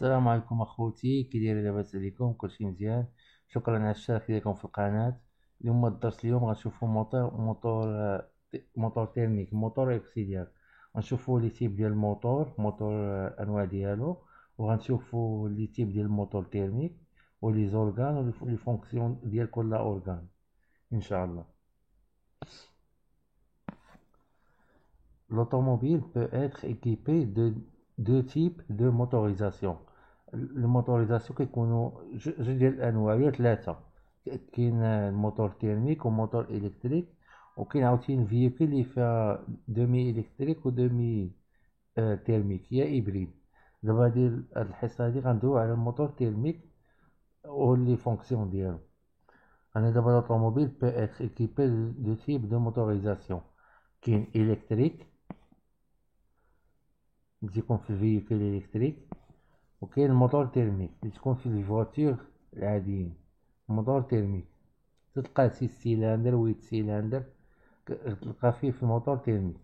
السلام عليكم اخوتي، كي دايرين؟ لاباس عليكم؟ كلشي مزيان؟ شكرا على الاشتراك ديالكم في القناه. اليوم الدرس اليوم غنشوفوا موتور تيرميك، موتور اكسيليار. غنشوفوا لي تيب ديال موتور انواع ديالو، وغنشوفوا لي تيب ديال الموتور تيرميك ولي زورغان ولي فونكسيون ديال كل اورغان ان شاء الله. L'automobile peut être équipé de deux types de motorisation. الموتوريزاسيون كيكونوا جوج ديال الانواع ولا ثلاثه. كاين الموتور تيرميك وموتور الكتريك، وكاين عاوتاني فييكول اللي فيها دومي الكتريك ودومي تيرميك، هي هيبريد. دابا هاد الحصه هادي غندويو على الموتور تيرميك ولي فونكسيون ديالو. انا دابا l'automobile peut être équipé de type de motorisation. كاين الكتريك اللي تيكون في الفييكول الكتريك، وكاين الموتور تيرميك اللي تكون في الفواتور العاديين. موتور تيرميك تلقاه 6 سيلندر 8 سيلندر، تلقى فيه في الموتور تيرميك.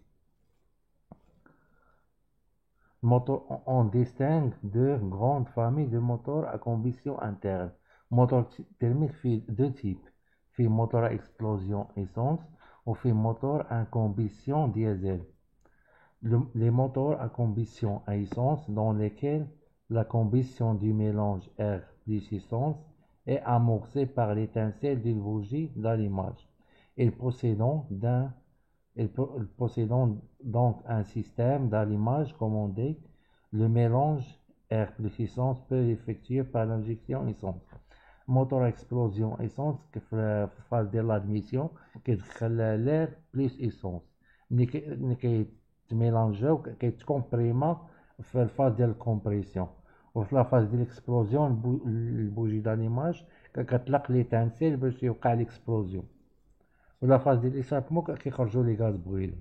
On distingue deux grandes familles de moteurs à combustion interne. Moteur thermique fait deux types. في moteur à explosion essence وفي moteur à combustion diesel. Les moteurs à combustion à essence dans lesquels la combustion du mélange air plus essence est amorcée par l'étincelle d'une bougie d'allumage. Ils possédant donc un système d'allumage commandé. Le mélange air plus essence peut effectuer par l'injection essence. Moteur à explosion essence qui fait phase de l'admission qui déclenche l'air plus essence. تميلانجاو كيتكومبريما في الفاز ديال الكومبريسيون، وفي لافاز ديال الاكسبلوزيون البوجي دانيماج كتطلق لي تانسيل باش يوقع ليكسبلوزيون، ولا فاز ديال ليشابمون كيخرجوا لي غاز برويلي.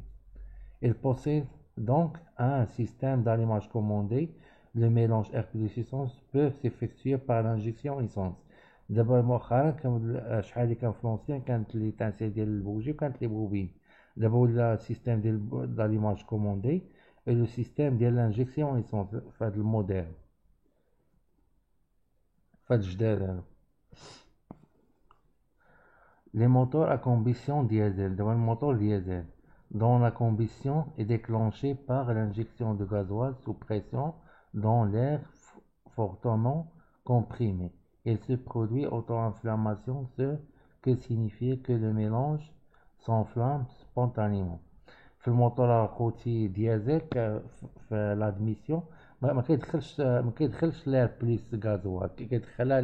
Il possède donc un système d'allumage commandé. Le mélange air plus essence peut s'effectuer par l'injection essence. دابا مؤخرا شحال اللي كان في لونسيان كانت لي تانسيل ديال البوجي وكانت لي بوبين. دابا ولا السيستيم ديال داليماج كوموندي و لو سيستيم ديال لانجيكسيون ايسونس في هاد الموديل، في هاد الجداد هادو. Les moteurs à combustion diesel. Dans le moteur diesel, dont la combustion est déclenchée par l'injection de gasoil sous pression dans l'air fortement comprimé. Il se produit auto-inflammation, ce qui signifie que le mélange s'enflamme spontanément. في الموتور اخوتي ديازل في لادميسيون ما كيدخلش لير بليس غازوال، كيدخلها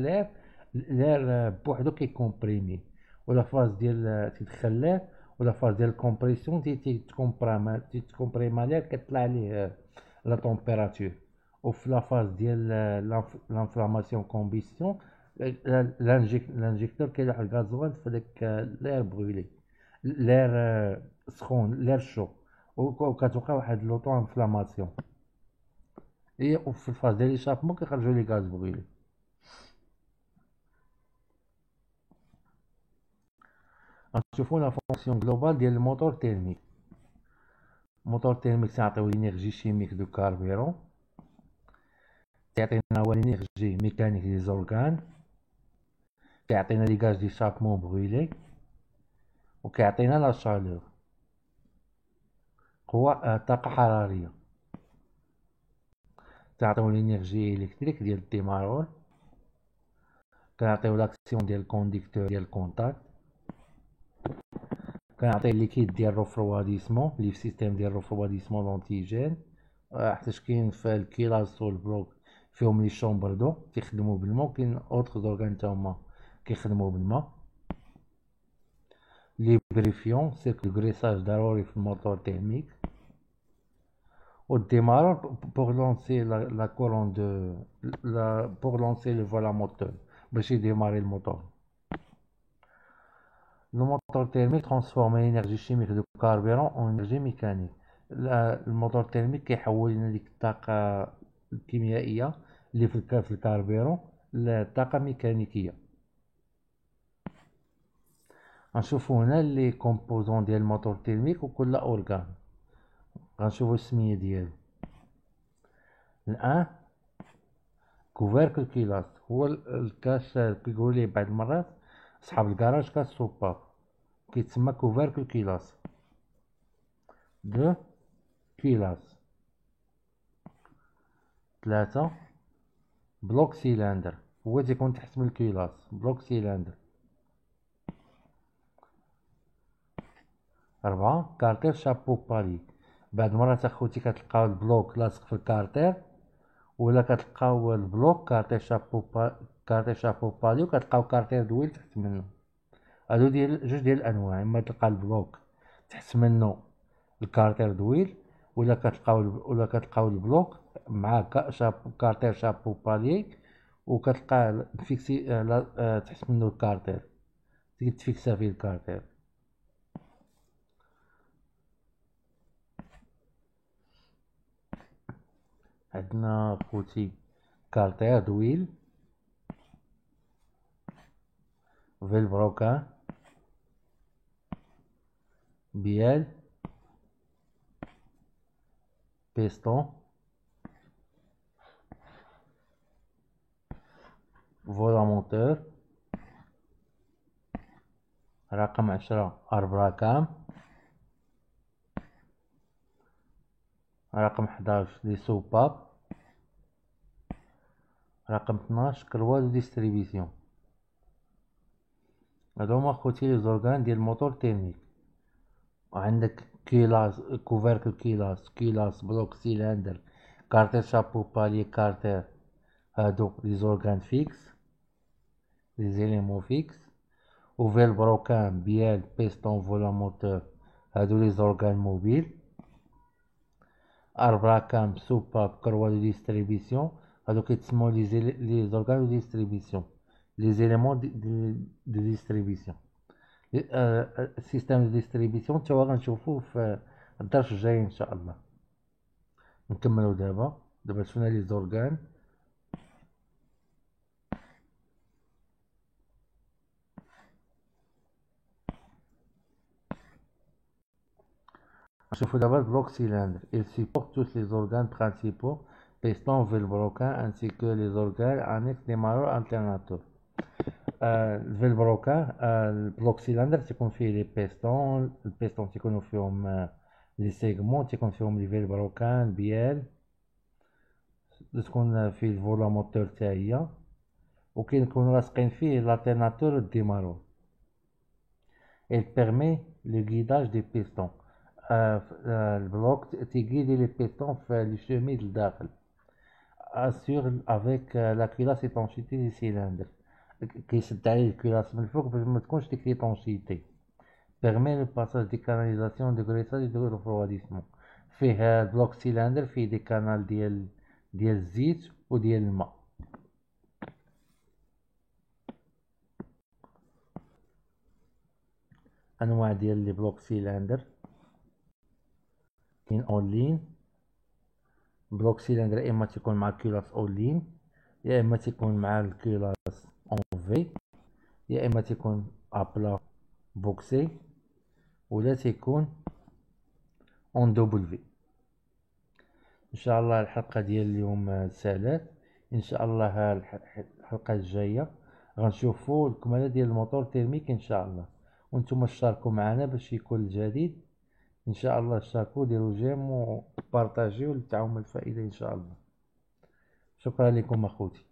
لير بوحدو كيكومبريمي، ولا فاز ديال تيدخل لير ولا فاز ديال الكومبريسيون تيتكومبريما لير كطلع ليه لا طومبيراتور. وفي لا فاز ديال لانفلاماسيون كومبيسيون الانجيكتور كيلوح الغازوال في داك لير برويلي، لير سخون، لير شو، وكتوقع واحد لوطو انفلاماسيون. وفي الفاز ديال ليشابمون كيخرجوا لي غاز برويلي. غنشوفو لا فونكسيون جلوبال ديال الموتور تيرميك. الموتور تيرميك تيعطيو لينيرجي شيميك دو كاربيرون، تعطينا هو لينيرجي ميكانيك دي زورغان، كيعطينا لي غاز دي شابمون برويلي، وكيعطينا لا شالور، قوة طاقة حرارية. تعطيو لينيرجي الكتريك ديال الديمارول، كنعطيو لاكسيون ديال الكونديكتور ديال الكونتاكت، كنعطي ليكيد ديال الرفرواديسمون اللي في سيستيم ديال الرفرواديسمون لونتيجين، حيتاش كاين في الكيلاس والبلوك فيهم لي شومبر دو تيخدمو بالماء، وكاين اوتر زورغان تا هما كيخدمو بالماء. لي بريفيون سيركل غريساج ضروري في الموتور تيرميك، والديمارور بوغ لونسي لا كورون دو بوغ لونسي لو فوالا موتور باش يديماري الموتور. Le moteur thermique transforme l'énergie chimique du carburant en énergie mécanique. الموتور تيرميك كيحول لنا ديك الطاقة الكيميائية اللي في الكاربيرون لطاقة ميكانيكية. غنشوفو هنا لي كومبوزون ديال الموتور تيرميك وكل اورغان، غنشوفو السمية ديالو. الان كوفيركل كيلاس هو الكاس كيقولوا ليه بعض المرات صحاب الكراج كاس سوباب، كيتسمى كوفيركل كيلاس. دو كيلاس. 3 بلوك سيلندر هو تيكون تحت من الكيلاس، بلوك سيلندر. 4 كارتير شابو بالي. بعض المرات اخوتي كتلقاو البلوك لاصق في الكارتير، ولا كتلقاو البلوك كارتير شابو بالي وكتلقاو كارتير دويل تحت منه. هادو ديال جوج ديال الانواع، اما تلقى البلوك تحت منه الكارتير دويل، ولا كتلقاو البلوك مع كارتير شابو بالي وكتلقى فيكسي تحت منه الكارتير تفيكسا فيه الكارتير. عندنا خوتي كارتير دويل، فيلبروكان، بيال، بيستون، فولا موتور. رقم 10 أربراكام. رقم 11 لي سوباب. رقم 12 كروا دو ديستريبيسيون. هادو هما خوتي لي زورغان ديال الموتور تيرميك. وعندك كيلاس كوفيركل كيلاس بلوك سيلندر كارتير شابو بالي كارتير. هادو لي زورغان فيكس، لي زيليمون فيكس. وفيلبروكان بيال بيستون فولا موتور هادو لي زورغان موبيل. أربراكام سوباب كروا دو ديستريبيسيون هادو كيتسموا لي زورغان دو ديستريبيسيون، لي زيليمون دو ديستريبيسيون. السيستم دو ديستريبيسيون تا هو غنشوفوه في الدرس الجاي ان شاء الله. نكملو دابا شفنا لي زورغان. نشوفو دابا البلوك سيلندر. il supporte tous les organes principaux piston vilebroquin ainsi que les organes annexes démarreurs alternateurs. الفيلبروكان البلوك سيلندر تيكون فيه لي بيستون، البيستون تيكونو فيهم لي سيغمون، تيكون فيهم لي فيلبروكان بيال، تكون فيه الفولا موتور تا هي، وكيكونو لاصقين فيه لالتيرناتور ديمارور. il permet le guidage des pistons. البلوك تيغيدي لي بيستون في لي شومي لداخل. assure avec la culasse étanchéité des cylindres. كيسد عليه الكلاس من الفوق باش متكونش ديك ليطونشيتي. permet le passage des canalisations de graissage et de refroidissement. فيه البلوك سيلندر فيه دي كانال ديال الزيت وديال الماء. انواع ديال لي بلوك سيلندر كاين اونلين. بلوك سيلندر يا اما تيكون مع الكلاس اونلين، يا اما تيكون مع الكلاس اون في، يا اما تيكون ابلا بوكسي، ولا تيكون اون دبليو. ان شاء الله الحلقه ديال اليوم سالات. ان شاء الله الحلقه الجايه غنشوفوا الكماله ديال الموتور تيرميك ان شاء الله، وانتم تشاركوا معنا باش يكون الجديد ان شاء الله. شاركوا ديروا جيم وبارطاجيو للتعاون الفائده ان شاء الله. شكرا لكم اخوتي.